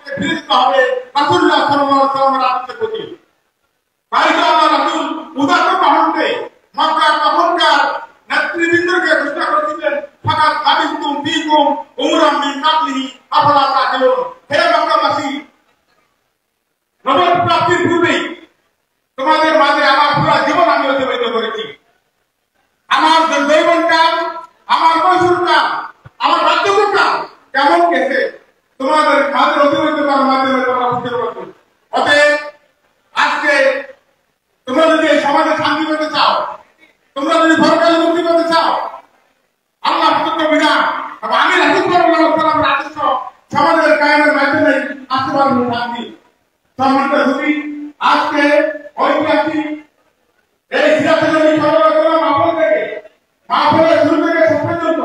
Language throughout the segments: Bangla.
থেকে ফিরে যেতে হবে রাসূলুল্লাহ সাল্লাল্লাহু আলাইহি ওয়াসাল্লামের আদেশের প্রতি। তাই তো আল্লাহ রাসূল উদাত্ত কণ্ঠে মক্কার তখনকার নেতৃবৃন্দকে ঘোষণা করে দিলেন, ফাকাত আবিতুম ফীকুম উমরান মিন কাবলিহি আফালা তাকিলুন। হে মক্কাবাসী, নবুয়ত প্রাপ্তির পূর্বেই তোমাদের মাঝে আমার পুরো জীবন আমি অতিবাহিত করেছি। আমার যৌবনকাল, আমার কৈশোরকাল, আমার বার্ধক্যকাল কেমন গেছে তোমাদের মাঝে অতিবাহিত করার মাধ্যমে তোমরা বুঝতে পারছো। অতএব আজকে তোমরা যদি এই সমাজে শান্তি পেতে চাও, তোমরা যদি পরকালে মুক্তি পেতে চাও, আল্লাহ প্রদত্ত বিধান এবং আমি রাসূলুল্লাহ আদর্শ সমাজের কায়েমের মাধ্যমে আসতে পারবো শান্তি। সম্মানিত হুজুর, আজকে ঐতিহাসিক এই সিরাজুল মাহফিল থেকে মাহফিলের শুরু থেকে শেষ পর্যন্ত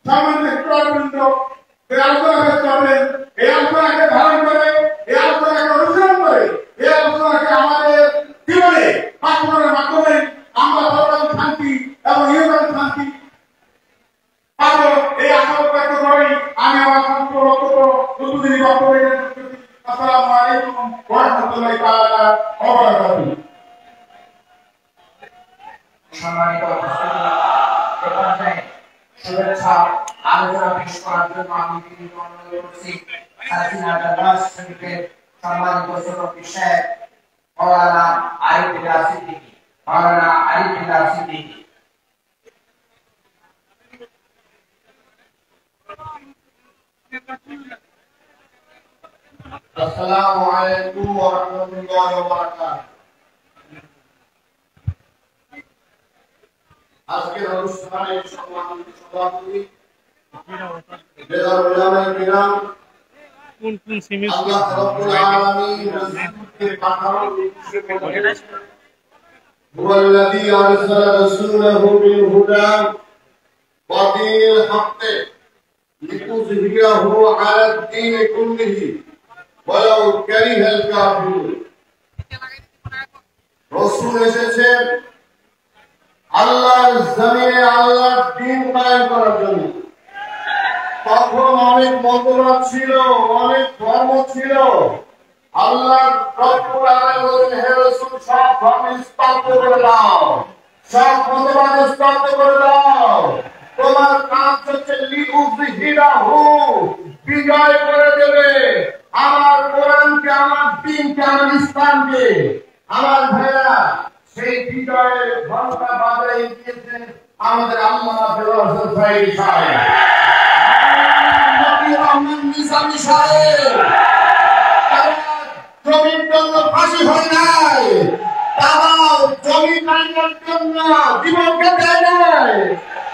সম্মানিত শিক্ষকবৃন্দ যে আলোচনা করবেন, এই আলোচনাকে ধারণ করে, এই আলোচনাকে অনুসরণ করে, এই আলোচনাকে আমাদের জীবনে বাস্তবায়নের মাধ্যমে আমরা সর্বাধিক শান্তি এবং ইহকাল শান্তি পাবো, এই আশা ব্যক্ত করি আমি আমার সংক্ষিপ্ত বক্তব্য উদ্বোধনী বক্তব্য রেখেছি। আসসালামু আলাইকুম ওয়া রাহমাতুল্লাহি তাআলা ওয়া বারাকাতুহু। সম্মানিত শুভেচ্ছা আলোচনা পেশ করার জন্য আমি অনুরোধ করছি সম্মানিত সভাপতি সাহেব মাওলানা আরিফুল্লাহ সিদ্দিকী। আসসালামু আলাইকুম ওয়া রাহমাতুল্লাহি ওয়া বারাকাতুহু। আজকের অনুষ্ঠানের সম্মানিত সভাপতি বেদার উলামায়ে কিরাম, আল্লাহ রাব্বুল আলামিন রাসূলকে পাঠানোর উদ্দেশ্যে বলেন, হুয়াল্লাযী আরসালা রাসূলাহু বিল হুদা ওয়া দীনিল হাক্কি লিতুযহিরাহু আলাদ দীনি কুল্লিহি ওয়ালাউ কারিহাল কাফিরুন। রাসূল এসেছেন আল্লাহর জমিনে আল্লাহর দ্বীন কায়েম করার জন্য। তখন অনেক মতবাদ ছিল, অনেক ধর্ম ছিল। আল্লাহ রব্বুল আলামিন বলেন, হে রাসূল সব ধর্ম স্তব্ধ করে দাও, সব মতবাদ স্তব্ধ করে দাও। তোমার কাজ হচ্ছে লিউযহিরাহু, বিজয় করে দেবে আমার কোরআনকে, আমার দ্বীনকে, আমার ইসলামকে। আমার ভাইরা, সেই বিজয়ের ঘন্টা বাজাই দিয়েছেন আমাদের আল্লামা দেওয়ার সাহেব নিজামী সাহেব। জমির জন্য ফাঁসি হয় নাই, তারাও জমি কায়েমের জন্য জীবনকে দেয় নাই,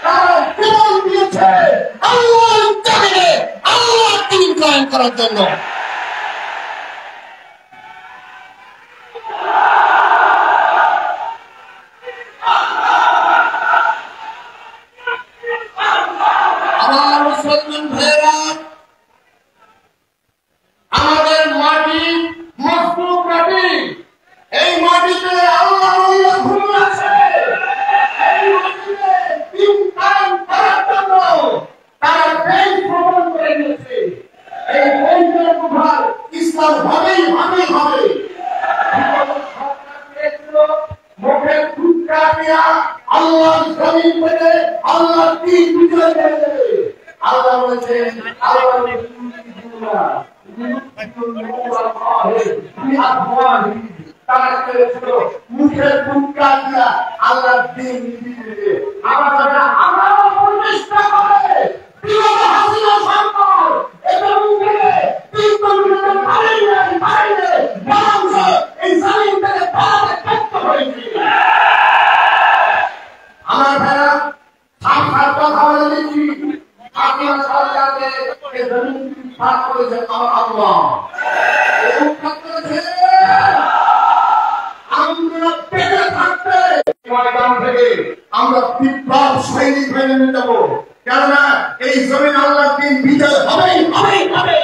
তারা জীবন দিয়েছে আল্লাহর জমিনে আল্লাহর দ্বীন কায়েম করার জন্য। আমাদের মাটি মজবুত মাটি, এই মাটিতে আল্লাহর ঘুম আছে। এই মাটিতে দ্বীন কায়েম করার জন্য তারা দেশ ভ্রমণ করে নিয়েছে। এই দেশের প্রভাব ইসলাম হবেই হবে। মুখে ফুটকা দিয়া আল্লাহর জমিন থেকে আল্লাহর দ্বীন বিজয় করে দেবে। আল্লাহ বলেছেন, মুখের ফুটকা দিয়া আল্লাহর দ্বীন বিজয় দেবে। আমরাও প্রতিষ্ঠা করে হাসিনা সরকার এটা মুখে তিন কমিশনের বাইরে এই জমিন থেকে পালাতে ব্যর্থ হয়েছে। আমার ভাইরা, সাক্ষাৎ কথা বলে দিচ্ছি, আপনার সরকারকে এই জমিন ভাগ করেছেন আমার আল্লাহ। আমরা পেটে থাকতে ময়দান থেকে আমরা বিপ্লব সৈনিক হয়ে নেমে যাব, কেননা এই জমিন আল্লাহর দ্বীন বিজয় হবেই হবে।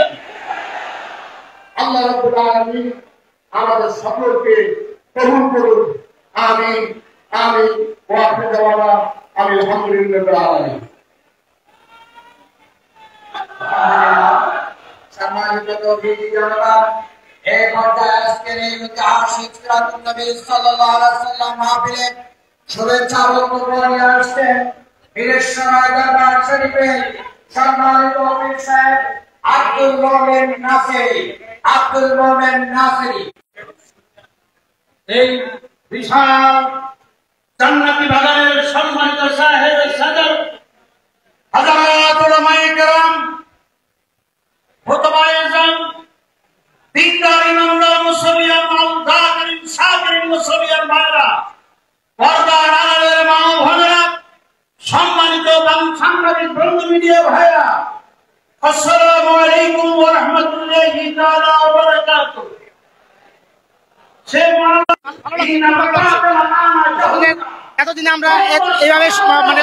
আল্লাহ রাব্বুল আলামিন আমাদের সকলকে কবুল করুন। আমিন আমিন। ওয়া আখিরু দাওয়ানা আলহামদুলিল্লাহি রাব্বিল আলামিন। সম্মানিত তৌহিদি জনতা, এই পর্যায়ে আজকের এই ঐতিহাসিক সিরাতুন নবী সাল্লাল্লাহু আলাইহি ওয়াসাল্লাম মাহফিলে শুভেচ্ছা বক্তব্য নিয়ে আসছেন বীরেশ্বরায় দরবার শরীফের সম্মানিত অফিস সাহেব আব্দুল মোমেন নাসিরি। এই বিশাল জান্নাতি বাগানের সম্মানিত সাহেব সাদর হাজারাত উলামায়ে কেরাম, খুতবায়ে জাম, দিনদার ইমামদার মুসলিয়ান মালদাকিরিন শাকিরিন মুসলিয়ান ভাইরা, পর্দার আড়ালের মা ও বোনেরা, সম্মানিত সাংবাদিক বন্ধু মিডিয়া ভাইরা, আসসালামু আলাইকুম ওয়া রাহমাতুল্লাহি তাআলা ওয়া বারাকাতুহু। এতদিন আমরা এইভাবে মানে